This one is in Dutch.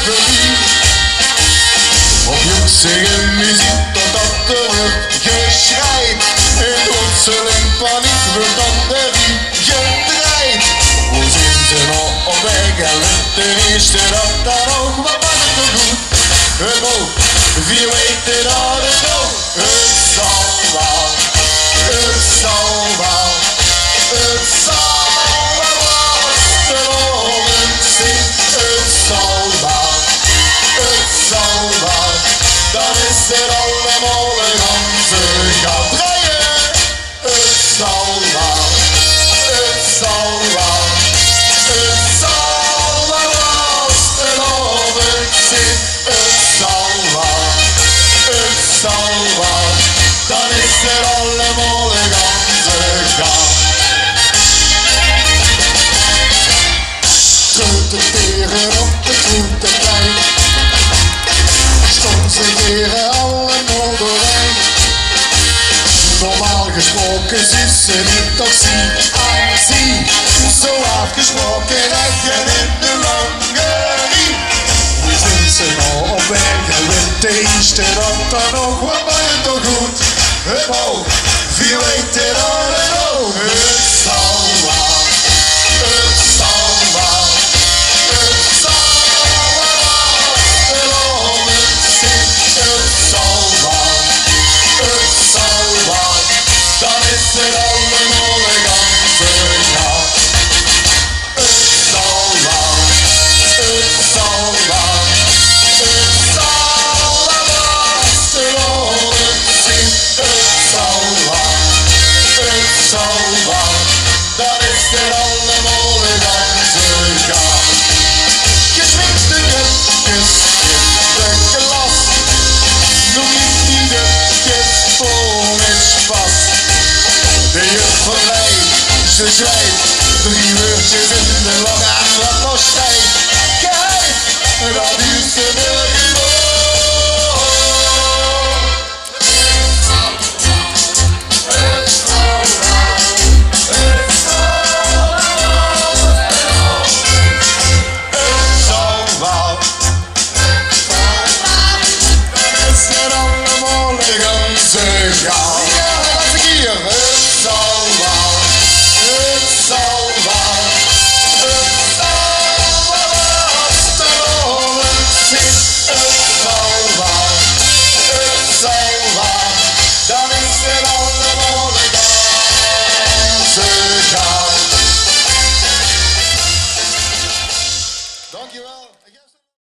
verliefd op joeksige muziek totdat er wordt geschreid. In rotsel en paniek wordt dan de riem gedraaid. Hoe zijn ze nog op weg en ten eerste dat dan nog, wat was het toch goed? Het ook, wie weet het dat het ook. Het zal wel, het zal wel, het zal wel als de oren zingt. Het zal wel, het zal wel, dan is het allemaal een ganse gaat draaien. Het zal wel, het zal wel, het zal wel als de oren zingt. Het zal wel, het zal wel, dan is het allemaal een ganse gaat. Trutteteren op de groenteplein, stond ze keren allemaal doorheen. Normaal gesproken is ze niet toch zie aan zie. Zo afgesproken leggen in de langerie. Nu zijn ze nou op weg en wint de eerste dat dan nog, wat ben je toch goed? Het oog, wie weet het al en oog. Het zal wel, het zal wel, het zal wel als de oren zingt. Het zal wel, het zal wel, dan is het allemaal een ganse gaat. Het zal wel, het zal wel, het zal wel als de oren zingt. Het zal wel, het zal wel, dan is het allemaal een ganse gaat. Gesminkte rupjes in de klas, nog niet iedertjes voor is vast. De juf verleidt, ze zwijgt, 3 woordjes in de lach en wat nog stijgt. Kijk, dat is de burger. Het zal wel, het zal wel, dan is het allemaal een ganse gaat.